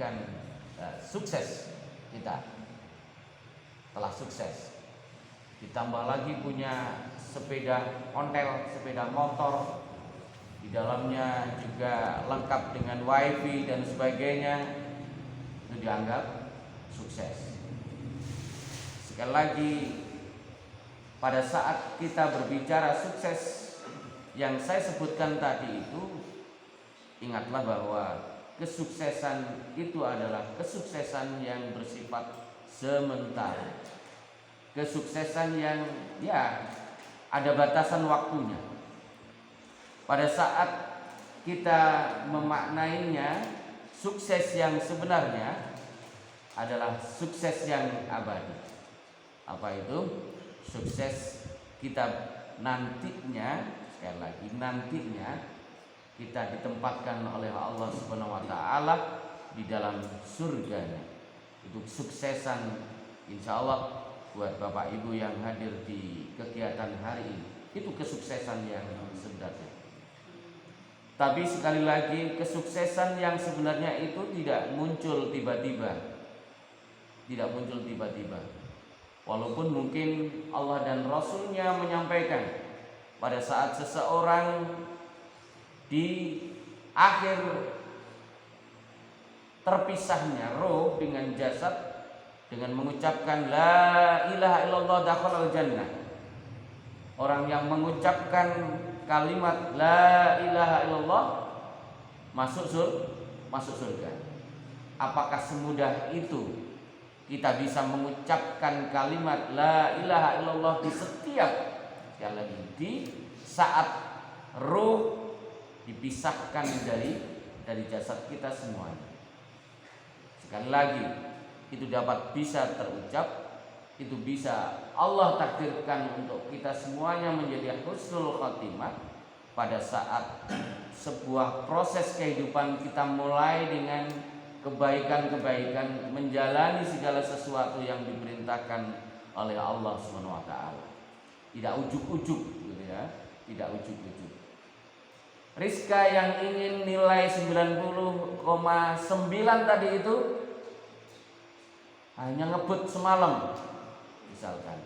memastikan sukses kita. Telah sukses, ditambah lagi punya sepeda ontel, sepeda motor, di dalamnya juga lengkap dengan wifi dan sebagainya, itu dianggap sukses. Sekali lagi, pada saat kita berbicara sukses yang saya sebutkan tadi itu, ingatlah bahwa kesuksesan itu adalah kesuksesan yang bersifat sementara, kesuksesan yang ada batasan waktunya. Pada saat kita memaknainya, sukses yang sebenarnya adalah sukses yang abadi. Apa itu? Sukses kita nantinya, sekali lagi nantinya, kita ditempatkan oleh Allah Subhanahu wa taala di dalam surganya. Itu kesuksesan insya Allah buat Bapak Ibu yang hadir di kegiatan hari ini. Itu kesuksesan yang sebenarnya. Tapi sekali lagi, kesuksesan yang sebenarnya itu tidak muncul tiba-tiba. Tidak muncul tiba-tiba. Walaupun mungkin Allah dan Rasulnya menyampaikan pada saat seseorang di akhir terpisahnya roh dengan jasad, dengan mengucapkan la ilaha illallah dakhalal jannah. Orang yang mengucapkan kalimat la ilaha illallah masuk surga. Apakah semudah itu kita bisa mengucapkan kalimat la ilaha illallah di setiap, sekali lagi, di saat roh dipisahkan dari jasad kita semuanya? Sekali lagi, itu bisa terucap, itu bisa Allah takdirkan untuk kita semuanya menjadi husnul khatimah pada saat sebuah proses kehidupan kita mulai dengan kebaikan-kebaikan, menjalani segala sesuatu yang diperintahkan oleh Allah Subhanahu wa taala. Tidak ujuk-ujuk gitu ya, tidak ujuk-ujuk. Rizka yang ingin nilai 90,9 tadi itu hanya ngebut semalam misalkan,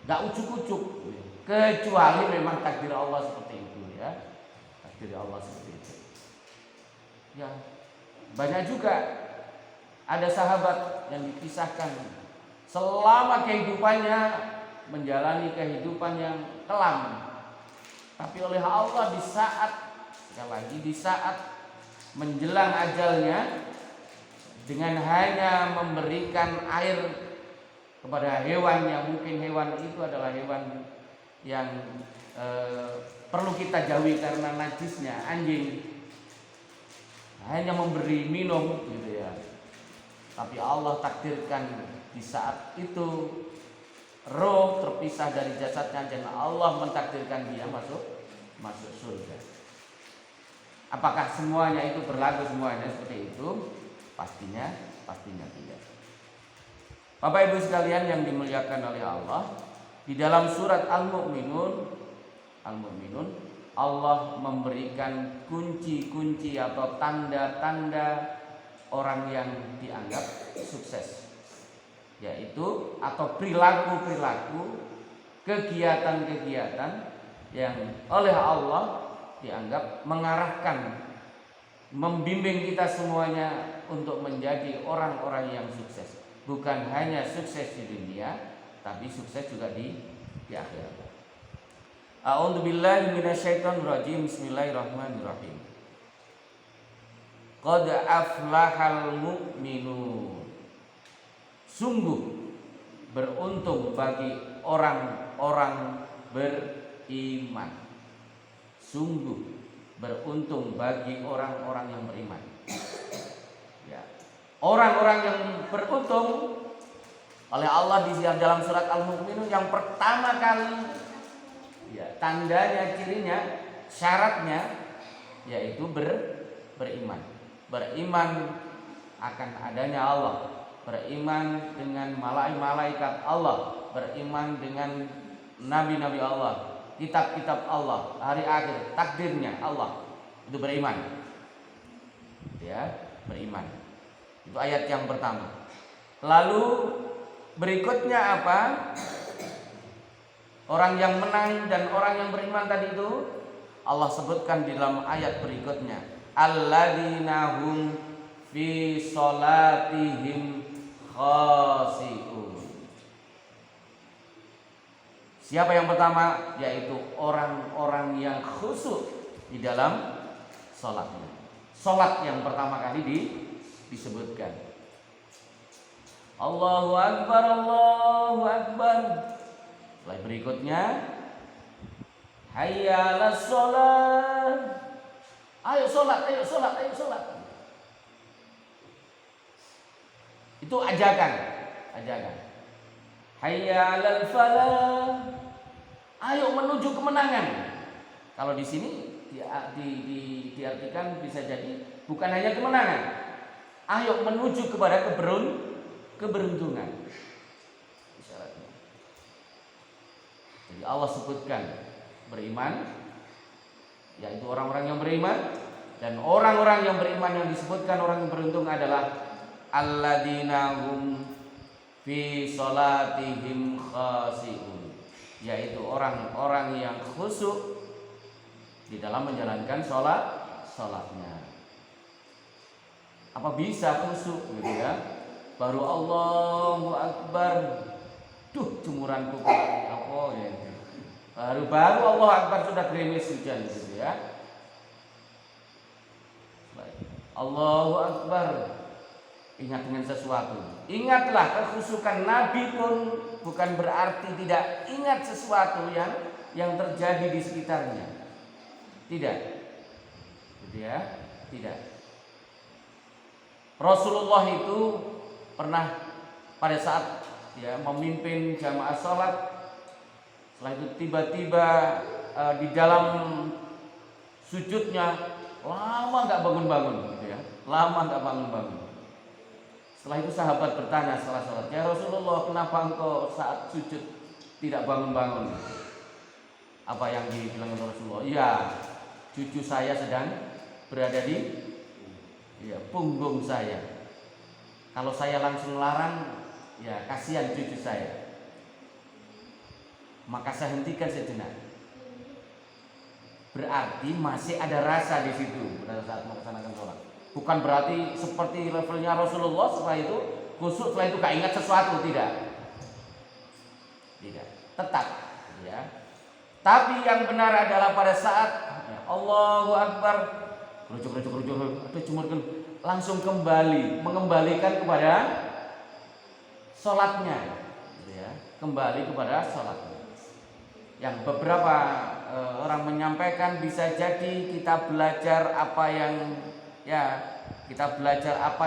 gak ujuk-ujuk, kecuali memang takdir Allah seperti itu ya, takdir Allah seperti itu ya. Banyak juga ada sahabat yang dipisahkan selama kehidupannya menjalani kehidupan yang kelam, tapi oleh Allah di saat, sekali lagi, di saat menjelang ajalnya, dengan hanya memberikan air kepada hewan yang mungkin hewan itu adalah hewan yang perlu kita jauhi karena najisnya, anjing, hanya memberi minum gitu ya. Tapi Allah takdirkan di saat itu roh terpisah dari jasadnya dan Allah mentakdirkan dia masuk surga. Apakah semuanya itu berlaku semuanya seperti itu? Pastinya tidak. Bapak Ibu sekalian yang dimuliakan oleh Allah, di dalam surat Al-Mu'minun Allah memberikan kunci-kunci atau tanda-tanda orang yang dianggap sukses, yaitu atau perilaku-perilaku, kegiatan-kegiatan yang oleh Allah dianggap mengarahkan, membimbing kita semuanya untuk menjadi orang-orang yang sukses. Bukan hanya sukses di dunia, tapi sukses juga di akhirat. A'udzubillahi minasyaitonirrajim. Bismillahirrahmanirrahim. Qad aflahal mu'minun. Sungguh beruntung bagi orang-orang beriman. Sungguh beruntung bagi orang-orang yang beriman. Ya. Orang-orang yang beruntung oleh Allah di dalam surat Al-Mu'minun yang pertama kali, ya, tandanya, cirinya, syaratnya yaitu beriman. Beriman akan adanya Allah, beriman dengan malaikat Allah, beriman dengan nabi-nabi Allah, kitab-kitab Allah, hari akhir, takdirnya Allah. Itu beriman. Ya, beriman. Itu ayat yang pertama. Lalu berikutnya apa? Orang yang menang dan orang yang beriman tadi itu Allah sebutkan di dalam ayat berikutnya. Alladzina hum fi sholatihim khashi'un. Siapa yang pertama? Yaitu orang-orang yang khusyuk di dalam sholatnya. Sholat yang pertama kali disebutkan. Allahu Akbar, Allahu Akbar. Setelah berikutnya, hayya 'alas sholat. Ayo sholat, ayo sholat, ayo sholat. Itu ajakan. Hayya 'alal falah. Ayo menuju kemenangan. Kalau di sini diartikan bisa jadi bukan hanya kemenangan. Ayo menuju kepada keberuntungan. Isyaratnya. Jadi Allah sebutkan beriman, yaitu orang-orang yang beriman, dan orang-orang yang beriman yang disebutkan orang yang beruntung adalah alladzina hum fi sholatihim khashi'un, yaitu orang-orang yang khusyuk di dalam menjalankan sholatnya. Apa bisa khusyuk gitu ya? Baru Allahu Akbar, duh jemuranku apa ya? Baru Allahu Akbar sudah gerimis hujan gitu ya. Allahu Akbar, ingat dengan sesuatu. Ingatlah kekhusyukan Nabi pun bukan berarti tidak ingat sesuatu yang terjadi di sekitarnya. Tidak, gitu ya, tidak. Rasulullah itu pernah pada saat memimpin jamaah sholat, setelah itu tiba-tiba di dalam sujudnya lama nggak bangun-bangun, gitu ya, lama nggak bangun-bangun. Setelah itu sahabat bertanya setelah sholat, ya Rasulullah, kenapa engkau saat sujud tidak bangun-bangun? Apa yang dibilang Rasulullah? Iya, cucu saya sedang berada di punggung saya. Kalau saya langsung larang, ya kasihan cucu saya. Maka saya hentikan sejenak. Berarti masih ada rasa di situ pada saat melaksanakan sholat. Bukan berarti seperti levelnya Rasulullah setelah itu khusyuk, setelah itu gak ingat sesuatu, tidak. Tetap, ya. Tapi yang benar adalah pada saat Allahu Akbar, langsung mengembalikan kepada sholatnya, gitu ya. Kembali kepada sholatnya. Yang beberapa orang menyampaikan bisa jadi kita belajar apa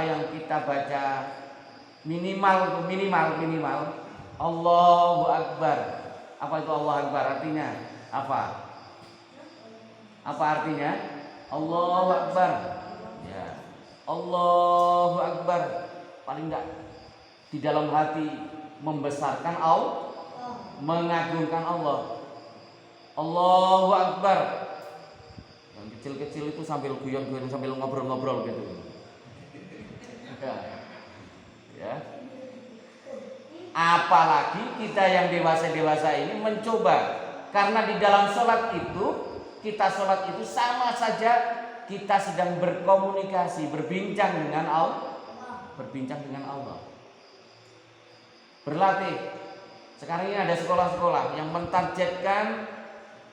yang kita baca minimal Allahu Akbar. Apa itu Allahu Akbar? Artinya apa? Apa artinya? Allahu Akbar. Ya. Allahu Akbar. Paling enggak di dalam hati membesarkan Allah, mengagungkan Allah. Allahu Akbar. Yang kecil-kecil itu sambil guyon-guyon, sambil ngobrol-ngobrol gitu. Ya. Apalagi kita yang dewasa-dewasa ini mencoba, karena di dalam sholat itu, kita sholat itu sama saja kita sedang berkomunikasi, berbincang dengan Allah. Berlatih. Sekarang ini ada sekolah-sekolah yang mentargetkan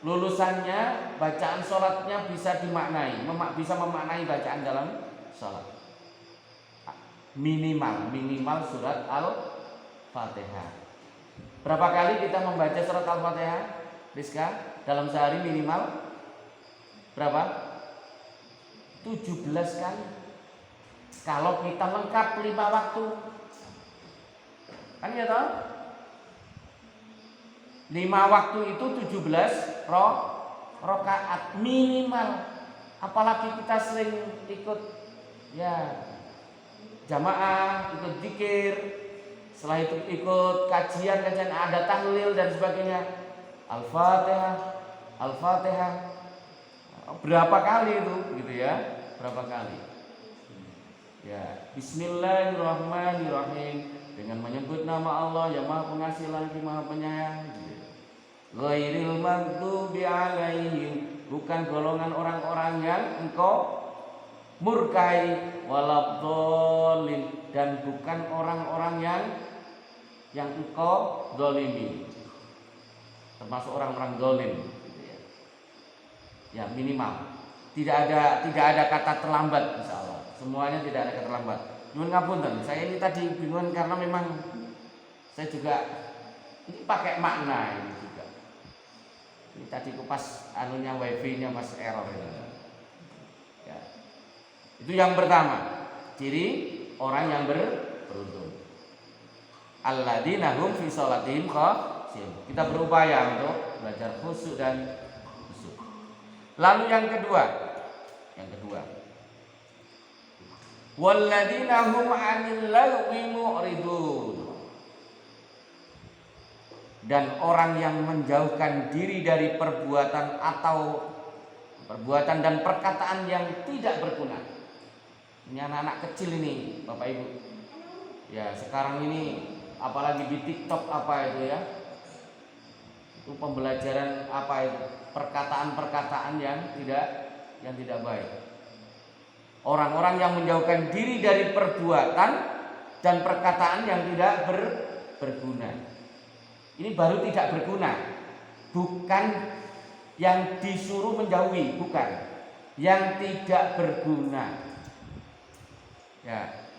lulusannya bacaan sholatnya bisa dimaknai, bisa memaknai bacaan dalam sholat. Minimal surat Al-Fatihah. Berapa kali kita membaca surat Al-Fatihah, Rizka? Dalam sehari minimal berapa? 17 kali. Kalau kita lengkap 5 waktu, kan ya toh? 5 waktu itu 17 rakaat minimal. Apalagi kita sering ikut jamaah, ikut zikir, setelah itu ikut kajian ada tahlil dan sebagainya. Al-Fatihah berapa kali itu gitu ya? Berapa kali? Ya, Bismillahirrahmanirrahim, dengan menyebut nama Allah yang Maha Pengasih lagi Maha Penyayang. Ghairil maghdubi alaihim, bukan golongan orang-orang yang engkau murkai, waladhdallin, dan bukan orang-orang yang engkau zalimi, termasuk orang-orang zalim gitu ya. Ya, minimal tidak ada kata terlambat insyaallah. Semuanya tidak ada kata terlambat. Nyuwun ngapunten, saya ini tadi bingung karena memang saya juga ini pakai makna ini juga. Ini tadi kupas anunya wifi-nya Mas error ini. Ya. Itu yang pertama, ciri orang yang beruntung. Alladzina hum fi shalatihim khashi'un. Kita berupaya untuk belajar khusyuk dan khusyuk. Lalu yang kedua. Walladzina hum 'anil lagwi mu'ridun. Dan orang yang menjauhkan diri dari perbuatan dan perkataan yang tidak berguna. Ini anak-anak kecil ini, Bapak Ibu. Ya, sekarang ini apalagi di TikTok apa itu ya? Itu pembelajaran apa itu? Perkataan-perkataan yang tidak baik. Orang-orang yang menjauhkan diri dari perbuatan dan perkataan yang tidak berguna. Ini baru tidak berguna. Bukan yang disuruh menjauhi, bukan. Yang tidak berguna. Ya.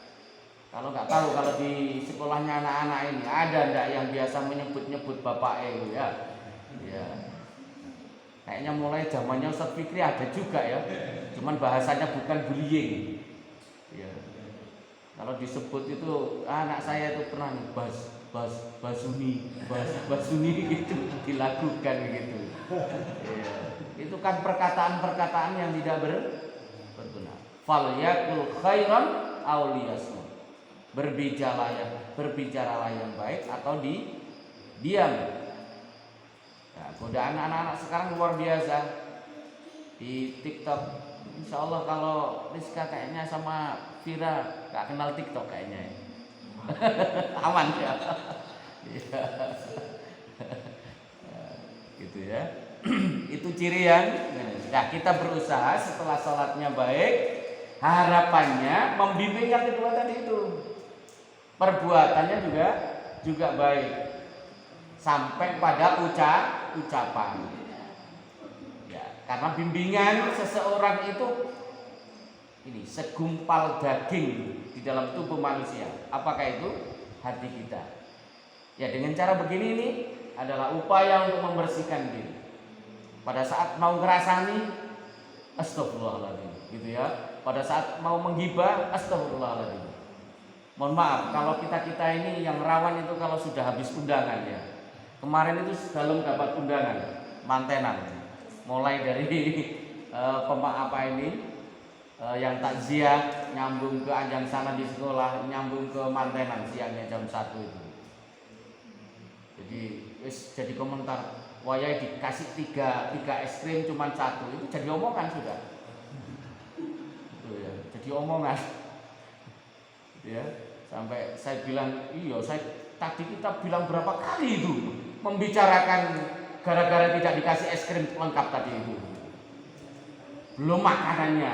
Kalau nggak tahu, kalau di sekolahnya anak-anak ini ada ndak yang biasa menyebut-nyebut bapak itu ya? Ya. Kayaknya mulai zamannya Ustaz Fikri ada juga ya. Cuman bahasanya bukan bullying. Ya. Kalau disebut itu anak saya itu pernah basuni gitu dilakukan gitu. Ya. Itu kan perkataan-perkataan yang tidak berguna. Fal yakul khairan aw liyasmut. Berbicaralah yang baik atau diam. Ya, godaan anak-anak sekarang luar biasa di TikTok. Insya Allah kalau Rizka kayaknya sama Vira gak kenal TikTok kayaknya ya. Aman ya. Gitu ya. Itu ciri yang nah, kita berusaha setelah sholatnya baik, harapannya membimbing yang kedua tadi itu. Perbuatannya juga baik sampai pada ucapan. Ya, karena bimbingan seseorang itu ini segumpal daging di dalam tubuh manusia. Apakah itu? Hati kita. Ya, dengan cara begini ini adalah upaya untuk membersihkan diri. Pada saat mau ngerasani, astagfirullahaladzim, gitu ya. Pada saat mau menggibah, astagfirullahaladzim. Mohon maaf kalau kita ini yang rawan itu kalau sudah habis undangan ya. Kemarin itu dalam dapat undangan mantenan, mulai dari yang takziah nyambung ke Anjang sana di sekolah, nyambung ke mantenan siangnya jam 1 itu. Jadi komentar, wayai dikasih tiga es krim cuman 1, itu jadi omongan sudah. Itu ya, jadi omongan. Ya, sampai saya bilang, iya tadi kita bilang berapa kali itu membicarakan gara-gara tidak dikasih es krim lengkap tadi itu. Belum makanannya,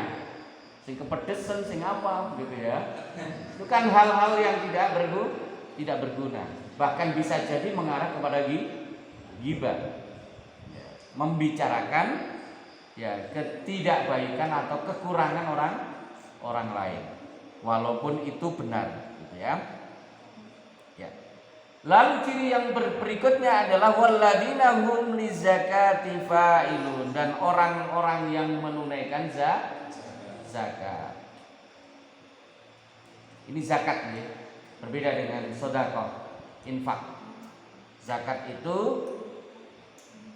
sing kepedesan, sing apa gitu ya. Itu kan hal-hal yang tidak berguna. Bahkan bisa jadi mengarah kepada ghibah. Membicarakan ya ketidakbaikan atau kekurangan orang lain. Walaupun itu benar gitu ya. Ya. Lalu ciri yang berikutnya adalah walladzina hum lizakati fa'ilun, dan orang-orang yang menunaikan zakat. Ini zakat ya. Berbeda dengan sedekah, infak. Zakat itu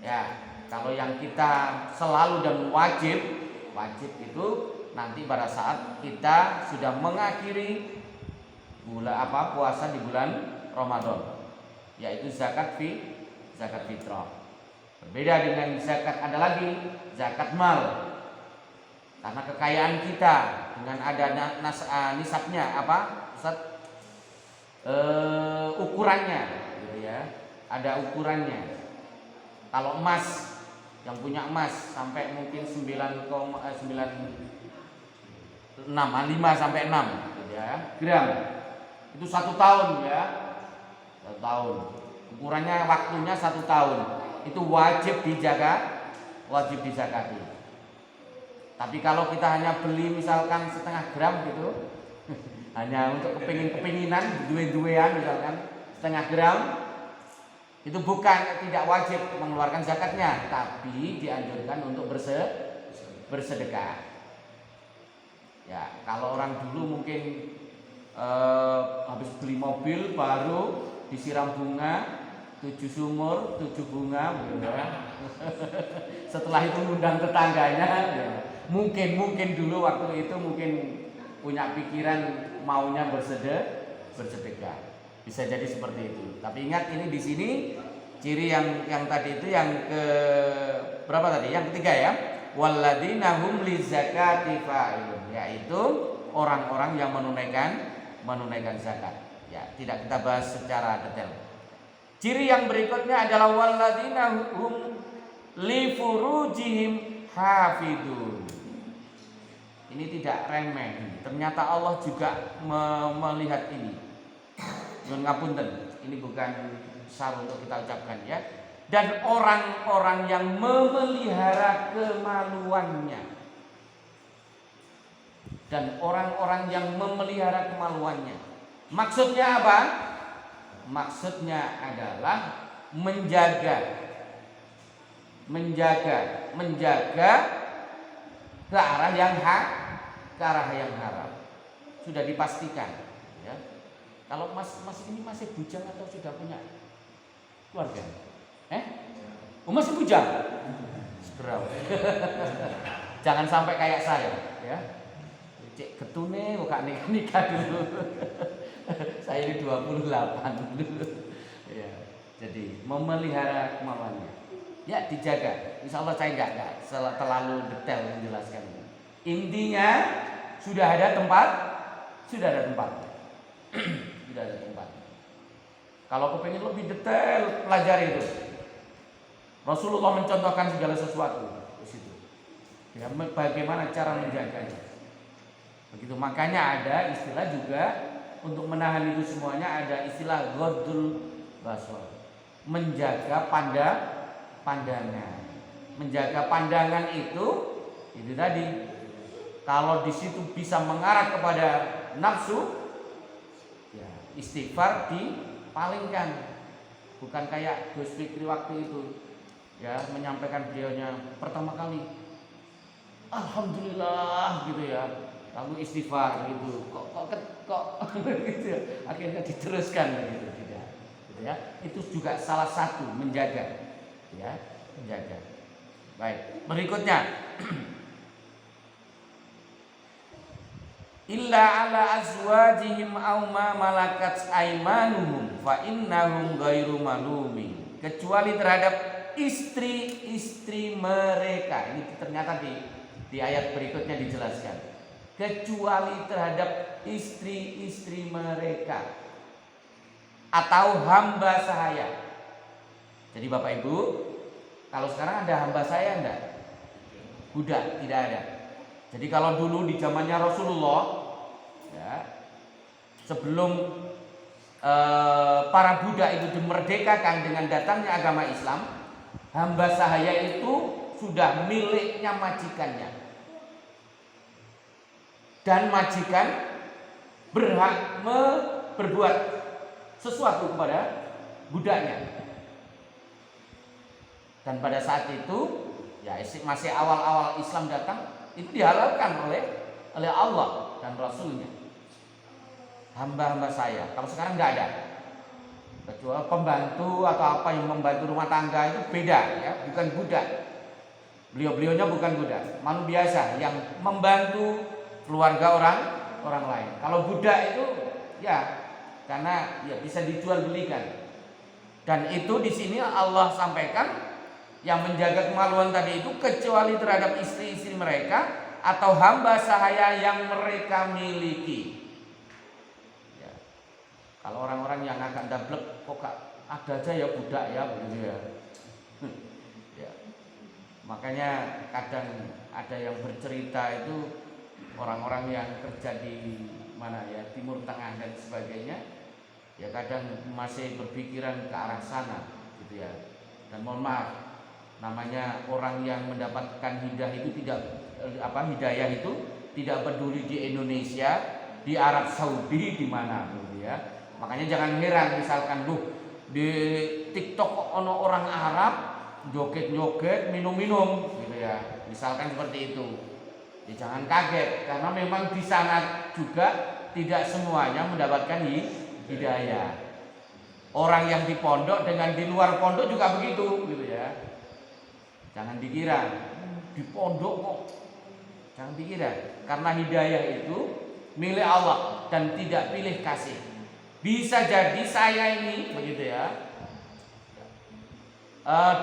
ya, kalau yang kita selalu dan wajib itu nanti pada saat kita sudah mengakhiri puasa di bulan Ramadan, yaitu zakat fitrah. Berbeda dengan zakat, ada lagi zakat mal. Karena kekayaan kita dengan ada nisabnya apa Ustaz? Ukurannya gitu ya. Ada ukurannya. Kalau emas, yang punya emas sampai mungkin 5 sampai 6 gitu ya, gram. Itu 1 tahun ya. 1 tahun. Ukurannya waktunya 1 tahun. Itu wajib dijaga, wajib dizakati. Tapi kalau kita hanya beli misalkan setengah gram gitu, hanya untuk kepinginan, duwe-duwean misalkan setengah gram, itu tidak wajib mengeluarkan zakatnya, tapi dianjurkan untuk bersedekah. Ya, kalau orang dulu mungkin habis beli mobil baru disiram bunga 7 sumur 7 bunga, ya. Setelah itu undang tetangganya, ya. Mungkin dulu waktu itu mungkin punya pikiran maunya bersedekah. Bisa jadi seperti itu. Tapi ingat, ini di sini ciri yang tadi itu yang ke berapa tadi? Yang ketiga ya. Walladzina hum lizakati fa'ilun, yaitu orang-orang yang menunaikan zakat. Ya, tidak kita bahas secara detail. Ciri yang berikutnya adalah walladzina hum li furujihim hafidun. Ini tidak remeh. Ternyata Allah juga melihat ini. Ngapunten, ini bukan sar untuk kita ucapkan ya. Dan orang-orang yang memelihara kemaluannya. Dan orang-orang yang memelihara kemaluannya. Maksudnya apa? Maksudnya adalah menjaga ke arah yang haram. Sudah dipastikan ya. Kalau mas ini masih bujang atau sudah punya keluarga? Masih bujang? Seberapa? Jangan sampai kayak saya ya. Cek ketune buka nikah dulu. Saya ini 28 dulu. Ya. Jadi memelihara kemaluannya. Ya, dijaga. Insya Allah saya enggak terlalu detail menjelaskan. Intinya sudah ada tempat. Sudah ada tempat. Kalau kepengen lebih detail, pelajari itu. Rasulullah mencontohkan segala sesuatu di situ. Ya, bagaimana cara menjaganya. Begitu, makanya ada istilah juga untuk menahan itu semuanya, ada istilah ghaddul basar. Menjaga pandangan. Menjaga pandangan itu tadi. Kalau di situ bisa mengarah kepada nafsu, ya, istighfar dipalingkan. Bukan kayak Gus Fikri waktu itu ya, menyampaikan beliaunya pertama kali alhamdulillah gitu ya, lalu istighfar gitu. Kok gitu ya. Akhirnya diteruskan gitu tidak. Gitu ya. Itu juga salah satu menjaga ya, menjaga. Baik, berikutnya illa ala azwajihim aw ma malakat aymanuhum fa innahum ghairu malumin, kecuali terhadap istri-istri mereka. Ini ternyata di ayat berikutnya dijelaskan, kecuali terhadap istri-istri mereka atau hamba sahaya. Jadi Bapak Ibu, kalau sekarang ada hamba sahaya enggak? Budak tidak ada. Jadi kalau dulu di zamannya Rasulullah ya, sebelum para budak itu dimerdekakan dengan datangnya agama Islam, hamba sahaya itu sudah miliknya majikannya. Dan majikan berhak berbuat sesuatu kepada budaknya. Dan pada saat itu ya, masih awal-awal Islam datang, itu dihalalkan oleh Allah dan Rasulnya. Hamba-hamba saya. Kalau sekarang nggak ada. Kecuali pembantu atau apa yang membantu rumah tangga, itu beda ya, bukan budak. Beliau-beliaunya bukan budak, manusia biasa yang membantu keluarga orang lain. Kalau budak itu ya karena ya bisa dijual belikan. Dan itu di sini Allah sampaikan yang menjaga kemaluan tadi itu kecuali terhadap istri-istri mereka atau hamba sahaya yang mereka miliki. Ya. Kalau orang-orang yang agak dablek, kok ada aja ya budak ya begitu ya. Ya. Makanya kadang ada yang bercerita itu orang-orang yang kerja di mana ya, Timur Tengah dan sebagainya, ya kadang masih berpikiran ke arah sana gitu ya. Dan mohon maaf, namanya orang yang mendapatkan hidayah itu hidayah itu tidak peduli di Indonesia, di Arab Saudi, di mana gitu ya. Makanya jangan heran misalkan di TikTok ono orang Arab joget-joget, minum-minum gitu ya. Misalkan seperti itu. Ya jangan kaget, karena memang di sana juga tidak semuanya mendapatkan hidayah. Orang yang di pondok dengan di luar pondok juga begitu gitu ya. Jangan dikira di pondok kok. Jangan dikira, karena hidayah itu milik Allah dan tidak pilih kasih. Bisa jadi saya ini begitu ya,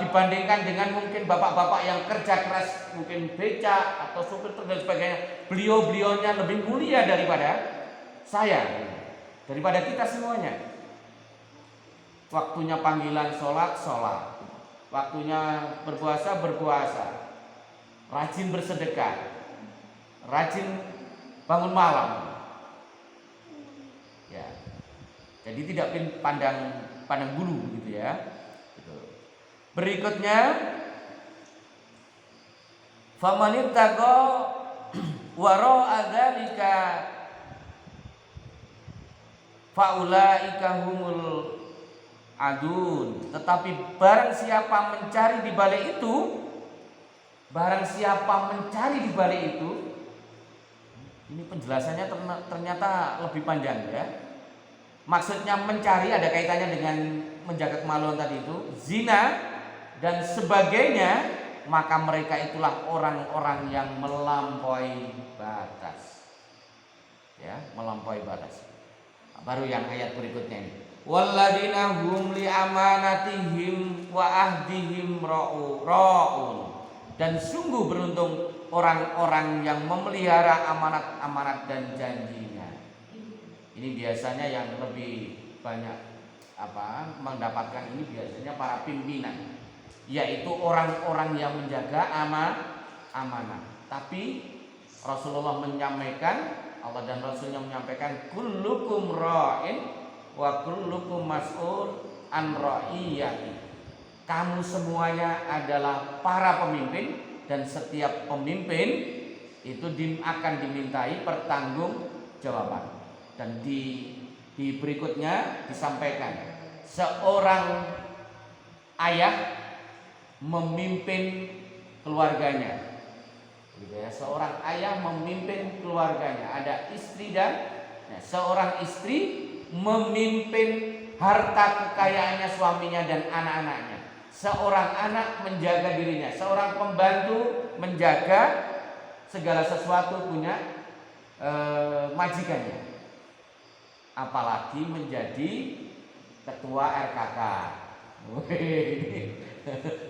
dibandingkan dengan mungkin bapak-bapak yang kerja keras, mungkin beca atau supir truk dan sebagainya, beliau-beliaunya lebih mulia daripada saya, daripada kita semuanya. Waktunya panggilan sholat, waktunya berpuasa, rajin bersedekah, rajin bangun malam. Ya, jadi tidak pandang bulu gitu ya. Berikutnya, famanittaqa wara'a dzalika faulaika humul adun. Tetapi barang siapa mencari di balik itu, ini penjelasannya ternyata lebih panjang ya. Maksudnya mencari ada kaitannya dengan menjaga kemaluan tadi itu, zina dan sebagainya, maka mereka itulah orang-orang yang melampaui batas. Ya, melampaui batas. Baru yang ayat berikutnya ini. Walladzina hum li amanatihim wa ahdihim ra'un. Dan sungguh beruntung orang-orang yang memelihara amanat-amanat dan janjinya. Ini biasanya yang lebih banyak mendapatkan ini biasanya para pimpinan, yaitu orang-orang yang menjaga amanah. Tapi Rasulullah menyampaikan, Allah dan Rasulnya menyampaikan, kullukum ra'in wa kullukum mas'ul an ra'iyati. Kamu semuanya adalah para pemimpin, dan setiap pemimpin itu akan dimintai pertanggungjawaban. Dan di berikutnya disampaikan, seorang ayah memimpin keluarganya. Seorang ayah memimpin keluarganya, ada istri dan seorang istri memimpin harta kekayaannya suaminya dan anak-anaknya. Seorang anak menjaga dirinya, seorang pembantu menjaga segala sesuatu punya majikannya. Apalagi menjadi ketua RKK.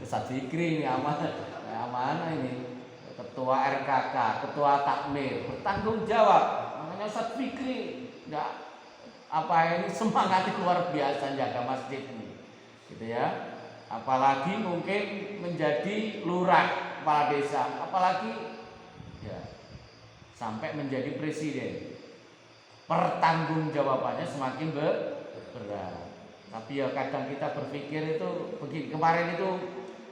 Ustaz Fikri ini amanah ini. Ketua RKK, ketua takmir, bertanggung jawab. Makanya Ustaz Fikri ini semangatnya luar biasa jaga masjid ini. Gitu ya. Apalagi mungkin menjadi lurah, kepala desa, apalagi ya sampai menjadi presiden. Pertanggungjawabannya semakin berat. Tapi ya kadang kita berpikir itu begini. Kemarin itu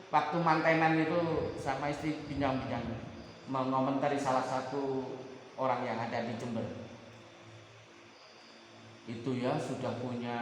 waktu mantenan itu sama istri bincang-bincang mengomentari salah satu orang yang ada di Jember. Itu ya sudah punya